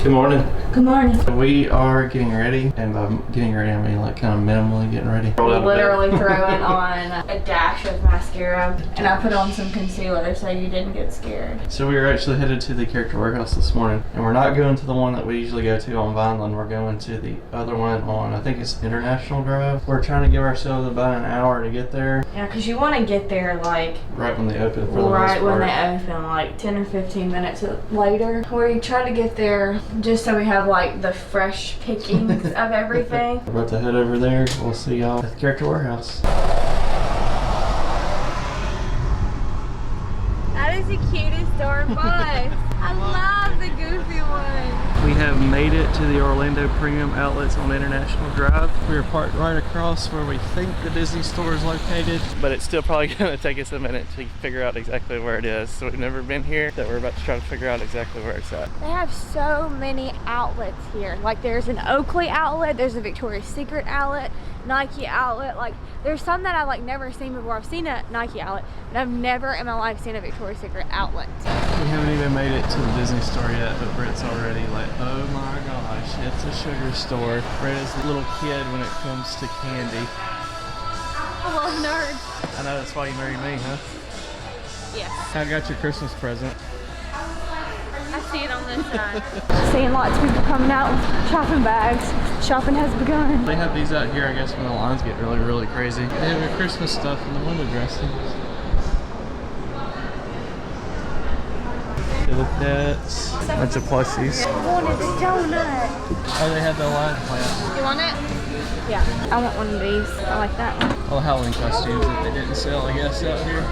Good morning. Good morning. We are getting ready, and by getting ready I mean like kind of minimally getting ready. Literally throwing on a dash of mascara, and I put on some concealer so you didn't get scared. So we were actually headed to the character warehouse this morning, and we're not going to the one that we usually go to on Vineland. We're going to the other one on, I think it's International Drive. We're trying to give ourselves about an hour to get there. Yeah, because you want to get there like right when they open for the right most when part. they open, like 10 or 15 minutes later. We try to get there just so we have like the fresh pickings of everything. We're about to head over there. We'll see y'all at the character warehouse. That is the cutest door bus. I love the goofy one. We have made it to the Orlando Premium Outlets on International Drive. We are parked right across where we think the Disney store is located, but it's still probably going to take us a minute to figure out exactly where it is. So we've never been here, that we're about to try to figure out exactly where it's at. They have so many outlets here. Like there's an Oakley outlet, there's a Victoria's Secret outlet, Nike outlet. Like there's some that I've like never seen before. I've seen a Nike outlet, but I've never in my life seen a Victoria's Secret outlet. We haven't even made it to the Disney store yet, but Britt's already like, oh my gosh, it's a sugar store. Britt is a little kid when it comes to candy. I love nerds. I know, that's why you married me, huh? Yes. I got your Christmas present. I see it on this side. Seeing lots of people coming out with shopping bags. Shopping has begun. They have these out here, I guess, when the lines get really, really crazy. They have your Christmas stuff in the window dressing. Look at that. Bunch of plushies. I wanted the donut. Oh, they had the line plant. You want it? Yeah. I want one of these. I like that one. All the Halloween costumes that they didn't sell, I guess, out here.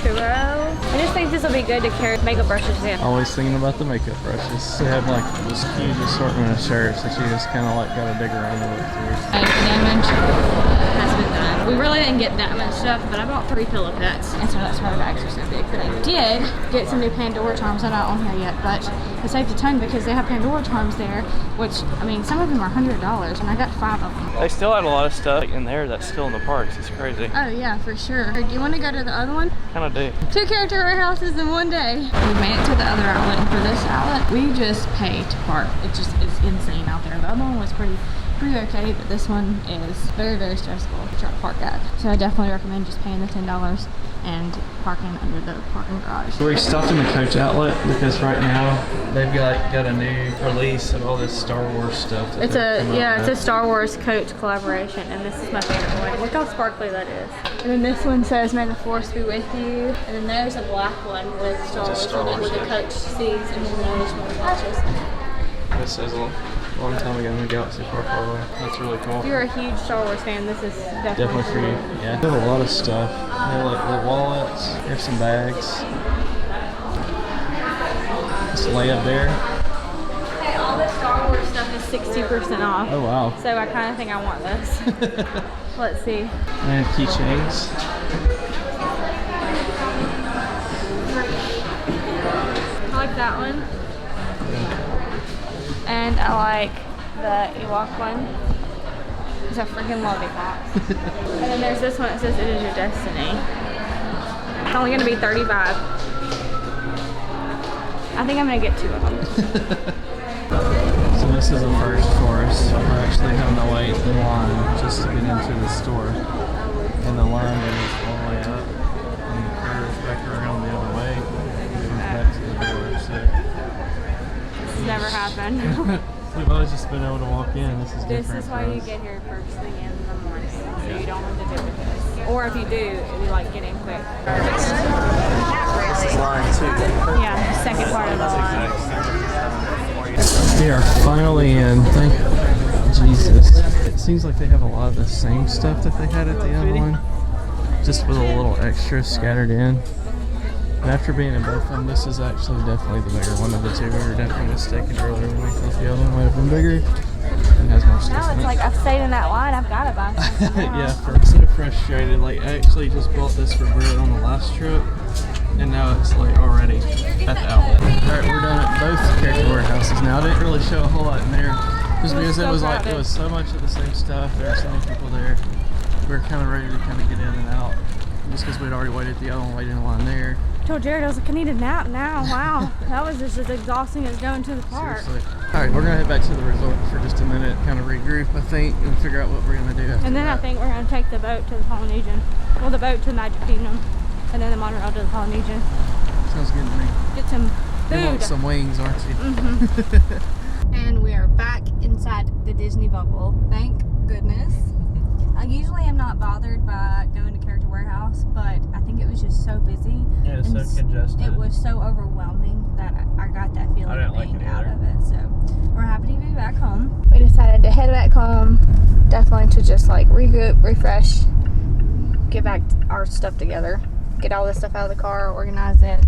Churro. I just think this will be good to carry makeup brushes in. Always thinking about the makeup brushes. They have like this huge assortment of shirts that you just kind of like gotta dig around to look through. Damage has been done. We really didn't get that much stuff, but I bought 3 pillow pets, and so that's why the bags are so big. But I did get some new Pandora charms. They're not on here yet, but I saved a ton because they have Pandora charms there, which, I mean, some of them are $100, and I got 5 of them. They still have a lot of stuff in there that's still in the parks. It's crazy. Oh yeah, for sure. Do you want to go to the other one? Kind of do. 2 character warehouses in one day. We made it to the other outlet, and for this outlet, we just pay to park. It just is insane out there. The other one was pretty okay, but this one is very, very stressful to try to park at. So I definitely recommend just paying the $10 and parking under the parking garage. We stopped in the Coach outlet because right now they've got a new release of all this Star Wars stuff. It's a Star Wars Coach collaboration, and this is my favorite one. Look how sparkly that is. And then this one says, "May the Force be with you." And then there's a black one with Star Wars on it, with the Coach C's, and then there's more patches. This says a long time ago in the galaxy far, far away. That's really cool. If you're a huge Star Wars fan, this is Definitely for you. Yeah. They have a lot of stuff. They have like little wallets. They have some bags. This layup there. Hey, all the Star Wars stuff is 60% off. Oh wow. So I kind of think I want this. Let's see. And keychains. I like that one. And I like the Ewok one. Because I freaking love Ewoks. And then there's this one that says, "It is your destiny." It's only going to be $35. I think I'm going to get 2 of them. So this is a first for us. We're actually having to wait in line just to get into the store. And the line goes all the way up and curves back around the other way and comes back to the door. So This has never happened. we've always just been able to walk in. This is different. This is why for you us. get here first thing in the morning. So you don't have to do with this. Or if you do, you like get in quick. This is line 2. Yeah, the second part of the line. We are finally in. Thank Jesus. It seems like they have a lot of the same stuff that they had at the other one, just with a little extra scattered in. And after being in both of them, this is actually definitely the bigger one of the two. We were definitely mistaken earlier when we thought the other one might have been bigger. It has more stuff Now in it's it. like I've stayed in that line, I've got to buy something. Yeah, I'm so frustrated. Like, I actually just bought this for Britt on the last trip, and now it's like already at the outlet. Alright, we're done at both character warehouses now. I didn't really show a whole lot in there, just because it was like, it was so much of the same stuff. There were so many people there. We were kind of ready to kind of get in and out. just because we'd already waited the other one, waited in line there. I told Jared, I was like, I need a nap now. Wow, that was just as exhausting as going to the park. Seriously. All right, we're gonna head back to the resort for just a minute, kind of regroup, I think, and figure out what we're gonna do after And then that. I think we're gonna take the boat to the Polynesian. Well, the boat to the Magic Kingdom, and then the monorail to the Polynesian. Sounds good to me. Get some food. You want some wings, aren't you? Mm-hmm. And we are back inside the Disney bubble. Thank goodness. I usually am not bothered by going to Character Warehouse, but I think it was just so busy. Yeah, it's so congested. It was so overwhelming that I got that feeling of being out of it. So we're happy to be back home. We decided to head back home, definitely to just like regroup, refresh, get back our stuff together, get all this stuff out of the car, organize it,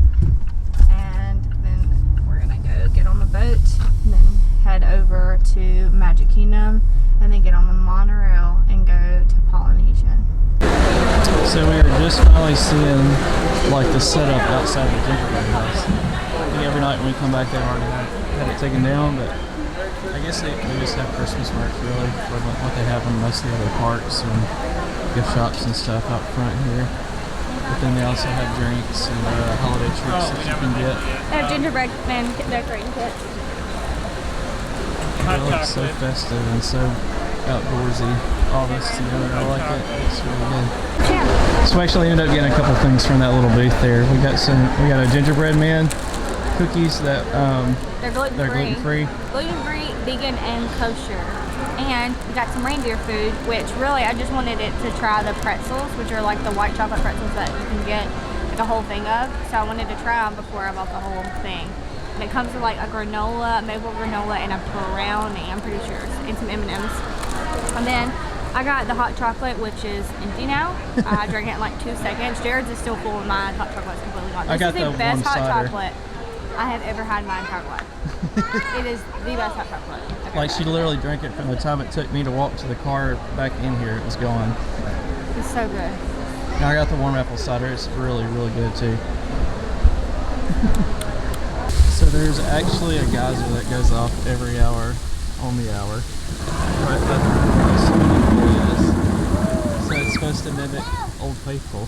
and then we're gonna go get on the boat and then head over to Magic Kingdom and then get on the monorail and go to Polynesian. So we were just finally seeing like the setup outside the gingerbread house. I think every night when we come back they've already had it taken down, but I guess they just have Christmas merch really for what they have in most of the other parks and gift shops and stuff out front here. But then they also have drinks and holiday treats that you can get. They have gingerbread man decorating kits. It looks so festive and so outdoorsy, all this together. I like it. It's really good. Yeah. So we actually ended up getting a couple things from that little booth there. We got a gingerbread man cookies that They're gluten-free. Gluten-free, vegan, and kosher. And we got some reindeer food, which really I just wanted it to try the pretzels, which are like the white chocolate pretzels that you can get like a whole thing of. So I wanted to try them before I bought the whole thing. And it comes with like a granola, maple granola, and a brownie, I'm pretty sure, and some M&Ms. And then I got the hot chocolate, which is empty now. I drank it in like 2 seconds. Jared's is still full of mine. Hot chocolate's completely gone. This is the best hot chocolate I have ever had in my entire life. It is the best hot chocolate I've ever like she had. literally drank it from the time it took me to walk to the car back in here. It was gone. It's so good. And I got the warm apple cider. It's really, really good too. So there's actually a geyser that goes off every hour on the hour. Right by the swimming pool is. So it's supposed to mimic Old Faithful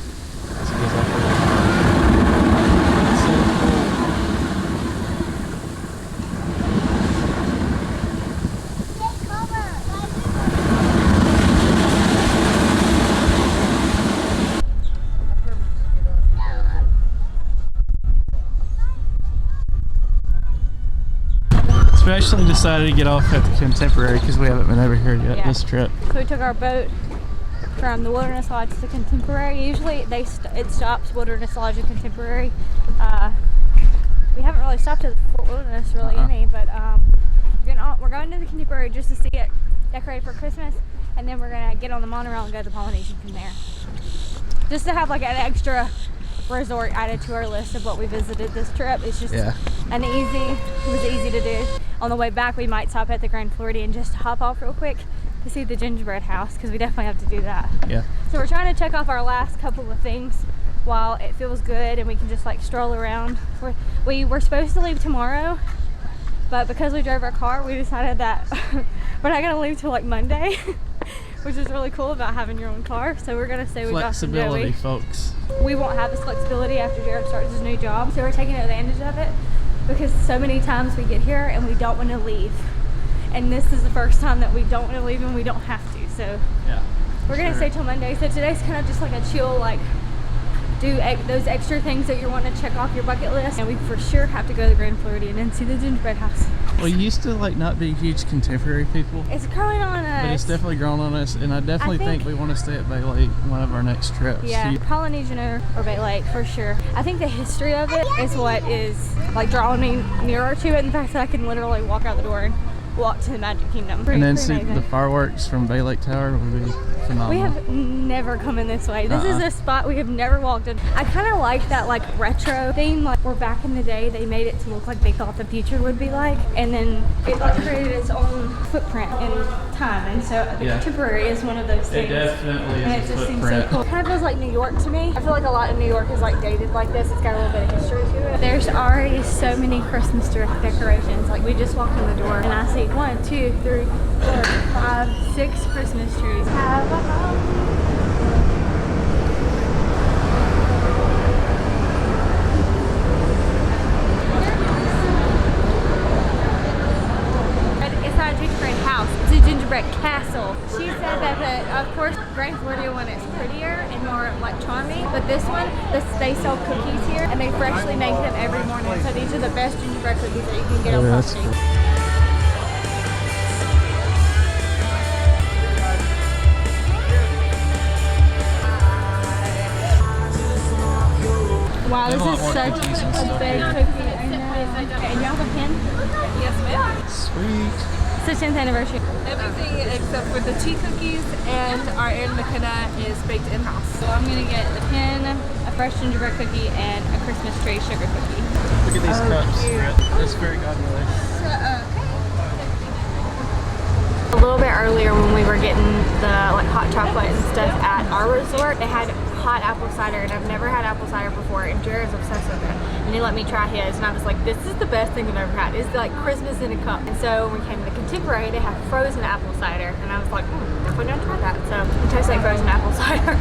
as it goes off every hour. It's so cool. We actually decided to get off at the Contemporary because we haven't been over here yet this trip. So we took our boat from the Wilderness Lodge to Contemporary. Usually it stops Wilderness Lodge and Contemporary. We haven't really stopped at Fort Wilderness really any, but we're going to the Contemporary just to see it decorated for Christmas, and then we're gonna get on the monorail and go to the Polynesian from there. Just to have like an extra resort added to our list of what we visited this trip. It's just it was easy to do. On the way back we might stop at the Grand Floridian just to hop off real quick to see the gingerbread house, because we definitely have to do that. Yeah. So we're trying to check off our last couple of things while it feels good and we can just like stroll around. We were supposed to leave tomorrow, but because we drove our car we decided that we're not gonna leave till like Monday. Which is really cool about having your own car. So we're gonna stay with Josh and Joey. Flexibility, folks. We won't have this flexibility after Jared starts his new job. So we're taking advantage of it because so many times we get here and we don't want to leave. And this is the first time that we don't want to leave and we don't have to. So yeah, we're gonna stay till Monday. So today's kind of just like a chill, like do those extra things that you want to check off your bucket list. And we for sure have to go to the Grand Floridian and see the gingerbread house. We used to like not be huge Contemporary people. It's growing on us. But it's definitely grown on us, and I definitely think we want to stay at Bay Lake one of our next trips. Yeah, Polynesian or Bay Lake for sure. I think the history of it is what is like drawing me nearer to it. In fact, that I can literally walk out the door and walk to the Magic Kingdom. And then see the fireworks from Bay Lake Tower would be phenomenal. We have never come in this way. This is a spot we have never walked in. I kind of like that like retro theme, like where back in the day they made it to look like they thought the future would be like, and then it like created its own footprint in time. And so the Contemporary is one of those things. It definitely and is it a just footprint. seems so cool. It kind of feels like New York to me. I feel like a lot of New York is like dated like this. It's got a little bit of history to it. There's already so many Christmas decorations. Like we just walked in the door and I see 1, 2, 3, 4, 5, 6 Christmas trees. Have a But of course, Grand Floridian one is prettier and more like charming. But this one, they sell cookies here, and they freshly make them every morning. So these are the best gingerbread cookies that you can get on property. Wow, this is such a big cookie. I know. Okay, and y'all have a pin? Yes, ma'am. Sweet. It's the 10th anniversary. Everything except for the tea cookies and our Ann McKenna is baked in-house. So I'm gonna get the pin, a fresh gingerbread cookie, and a Christmas tree sugar cookie. Look at these cups. That's very godmother. A little bit earlier when we were getting the hot chocolate and stuff at our resort, they had hot apple cider, and I've never had apple cider before, and Jared's obsessed with it. And he let me try his, and I was like, this is the best thing I've ever had. It's like Christmas in a cup. And so when we came to the Contemporary, they have frozen apple cider, and I was like, definitely gonna try that. So it tastes like frozen apple cider.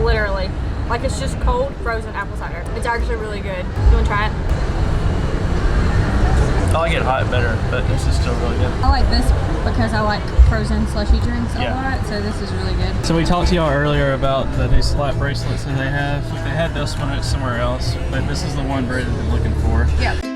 Literally. Like it's just cold frozen apple cider. It's actually really good. You wanna try it? I like it hot better, but this is still really good. I like this because I like frozen slushy drinks a lot, so this is really good. So we talked to y'all earlier about the new slap bracelets that they have. They had this one at somewhere else, but this is the one Britt had been looking for. Yep.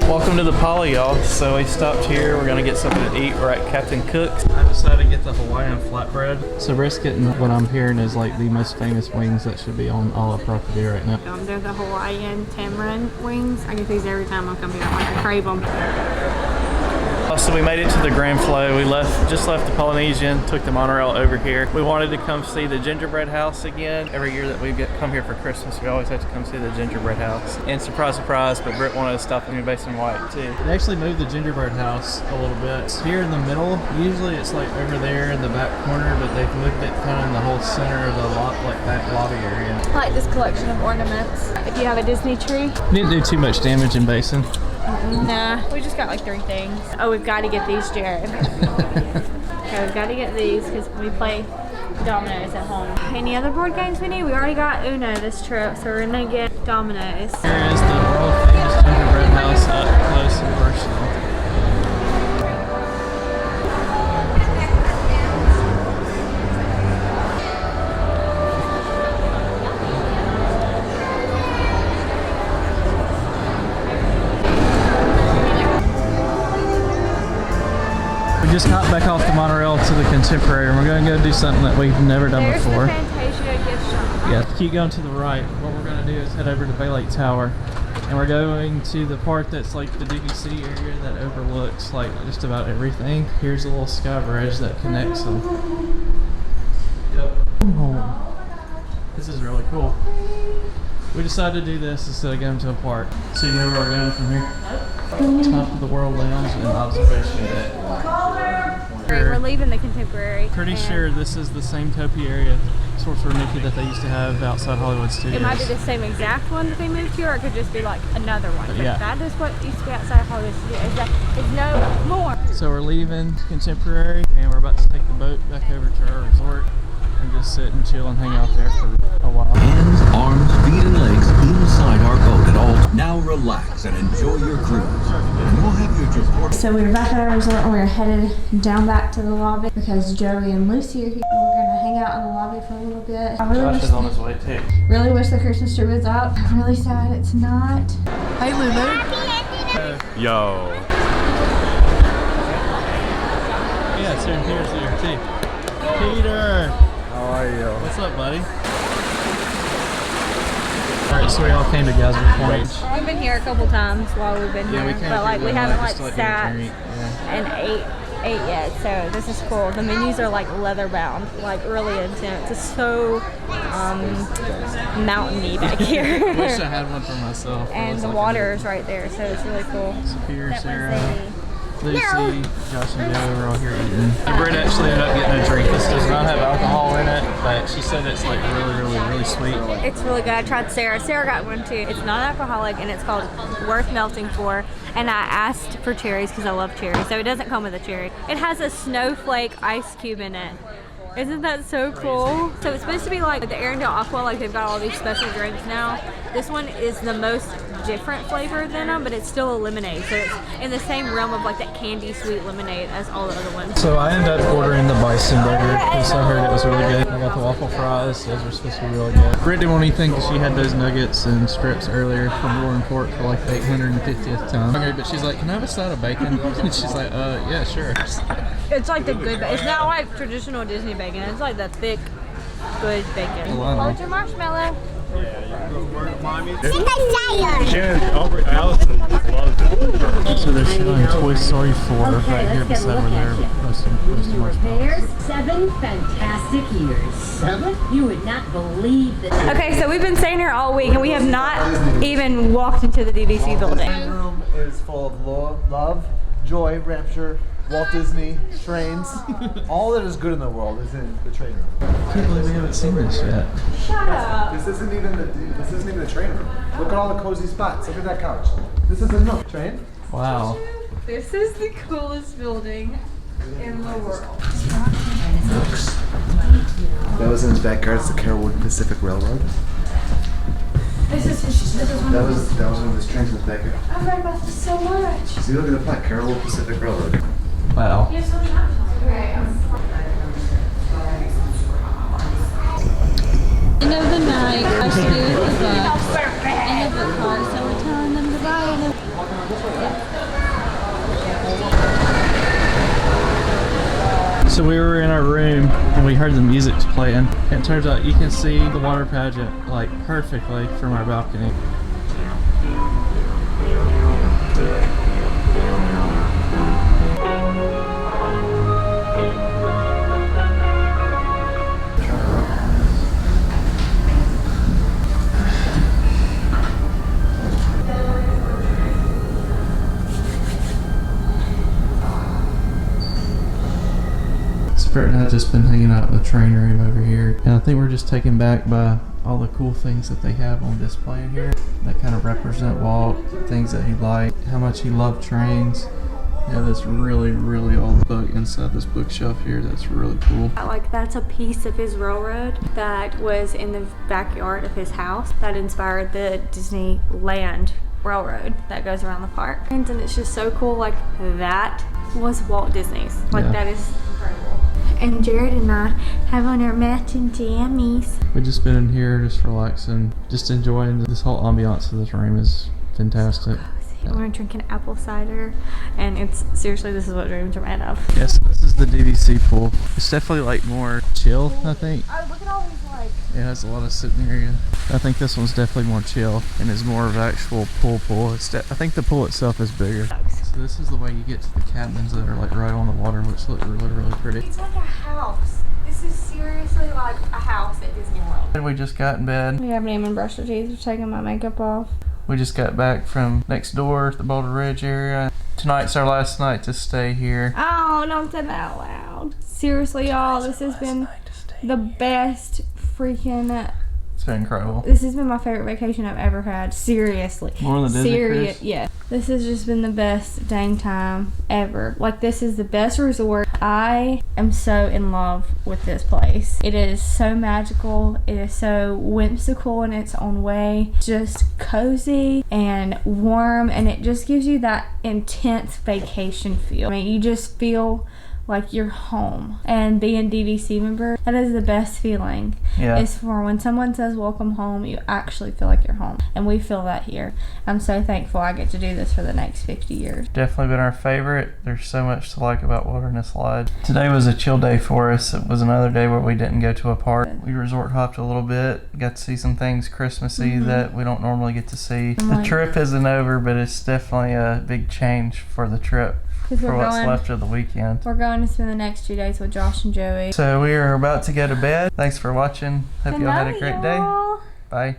Welcome to the Poly, y'all. So we stopped here. We're gonna get something to eat. We're at Captain Cook's. I decided to get the Hawaiian flatbread. So Britt's getting what I'm hearing is like the most famous wings that should be on all of property right now. They're the Hawaiian tamarind wings. I get these every time I come here. Like I crave them. So we made it to the Grand Flow. We just left the Polynesian, took the monorail over here. We wanted to come see the gingerbread house again. Every year that we come here for Christmas, we always have to come see the gingerbread house. And surprise, surprise, but Britt wanted to stop in New Basin White too. They actually moved the gingerbread house a little bit. It's here in the middle. Usually it's like over there in the back corner, but they've moved it kind of in the whole center of the back lobby area. I like this collection of ornaments. If you have a Disney tree. Didn't do too much damage in Basin. Nah, we just got like 3 things. Oh, we've got to get these, Jared. Okay, we've got to get these because we play dominoes at home. Any other board games we need? We already got Uno this trip, so we're gonna get dominoes. Here is the world famous gingerbread house up close and personal. We just got back off the monorail to the Contemporary, and we're going to go do something that we've never done before. There's the Fantasia gift shop. Yeah, keep going to the right. What we're going to do is head over to Bay Lake Tower, and we're going to the part that's like the DVC area that overlooks like just about everything. Here's a little sky bridge that connects them. Yep. Oh, this is really cool. We decided to do this instead of going to a park. So you know where we're going from here? Top of the World Lounge and observation deck. We're leaving the Contemporary. Pretty sure this is the same topiary Sorcerer Mickey that they used to have outside Hollywood Studios. It might be the same exact one that they moved to, or it could just be like another one. But yeah, that is what used to be outside Hollywood Studios. There's no more. So we're leaving Contemporary, and we're about to take the boat back over to our resort and just sit and chill and hang out there for a while. Hands, arms, feet, and legs inside our boat at all. Now relax and enjoy your cruise. And we'll have your report. So we were back at our resort and we were headed down back to the lobby because Joey and Lucy are here. We're gonna hang out in the lobby for a little bit. I really Josh is on his way too. Really wish the Christmas tree was up. I'm really sad it's not. Hey, Lulu. Yo. Yeah, it's here too. Peter! How are you? What's up, buddy? Alright, so we all came to Geyser Point. We've been here a couple times while we've been Yeah, we here, came but like we haven't like just to, get a sat drink. Yeah. and ate yet. So this is cool. The menus are like leather bound, like really intense. It's so mountainy back here. I wish I had one for myself. And the water is right there, so it's really cool. Superior, Sarah, Lucy, Josh, and Joe are all here eating. Britt actually ended up getting a drink. This does not have alcohol in it, but she said it's like really sweet. It's really good. I tried Sarah. Sarah got one too. It's non-alcoholic and it's called Worth Melting For. And I asked for cherries because I love cherries. So it doesn't come with a cherry. It has a snowflake ice cube in it. Isn't that so cool? So it's supposed to be like the Arendelle Aqua, like they've got all these special drinks now. This one is the most different flavor than them, but it's still a lemonade. So it's in the same realm of like that candy sweet lemonade as all the other ones. So I ended up ordering the bison burger because I heard it was really good. I got the waffle fries. Those were supposed to be really good. Britt didn't want anything because she had those nuggets and strips earlier from Roaring Fork for like the 850th time. But she's like, can I have a side of bacon? And she's like, yeah, sure. It's like the good bacon. It's not like traditional Disney bacon. It's like the thick, good bacon. Wow. Your marshmallow. Allison loves it. So they're showing Toy Story 4 right here beside where they're roasting marshmallows. 7 fantastic years. 7? You would not believe that. Okay, so we've been staying here all week and we have not even walked into the DVC building. The room is full of love, joy, rapture, Walt Disney, trains. All that is good in the world is in the train room. I can't believe we haven't seen this yet. Shut up. This isn't even the train room. Look at all the cozy spots. Look at that couch. This is a nook. Train? Wow. This is the coolest building in the world. Nooks. That was in his backyard. It's the Carrollwood Pacific Railroad. That was one of his trains in his backyard. I've read about this so much. See, look at the plaque. Carrollwood Pacific Railroad. Wow. Here's what End of the night, I stood at the bus in the book cart, so we're telling them goodbye. So we were in our room and we heard the music playing. And it turns out you can see the water pageant like perfectly from our balcony. Spirit and I have just been hanging out in the train room over here, and I think we're just taken back by all the cool things that they have on display in here that kind of represent Walt, things that he liked, how much he loved trains. They have this really old book inside this bookshelf here that's really cool. Like that's a piece of his railroad that was in the backyard of his house that inspired the Disneyland Railroad that goes around the park. And it's just so cool, like that was Walt Disney's. Like Yeah. that is incredible. And Jared and I have on our matching jammies. We've just been in here just relaxing, just enjoying this whole ambiance of this room is fantastic. We're drinking apple cider, and it's seriously, this is what dreams are made of. Yes, this is the DVC pool. It's definitely like more chill, I think. Oh, look at all these like. It has a lot of sitting area. I think this one's definitely more chill and is more of an actual pool. I think the pool itself is bigger. So this is the way you get to the cabins that are like right on the water, which look really pretty. It's like a house. This is seriously like a house at Disney World. And we just got in bed. We haven't even brushed our teeth. We're taking my makeup off. We just got back from next door, the Boulder Ridge area. Tonight's our last night to stay here. Oh, don't say that out loud. Seriously, y'all, this has been the best freaking. It's been incredible. This has been my favorite vacation I've ever had. Seriously. More than the Disney cruise? Yeah. This has just been the best dang time ever. Like, this is the best resort. I am so in love with this place. It is so magical. It is so whimsical in its own way. Just cozy and warm, and it just gives you that intense vacation feel. I mean, you just feel like you're home. And being DDC member, that is the best feeling. Yeah. Is for when someone says welcome home, you actually feel like you're home. And we feel that here. I'm so thankful I get to do this for the next 50 years. Definitely been our favorite. There's so much to like about Wilderness Lodge. Today was a chill day for us. It was another day where we didn't go to a park. We resort hopped a little bit, got to see some things Christmassy that we don't normally get to see. The trip isn't over, but it's definitely a big change for the trip. For what's left of the weekend. We're going to spend the next 2 days with Josh and Joey. So we are about to go to bed. Thanks for watching. Hope y'all had a great day. Bye.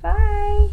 Bye.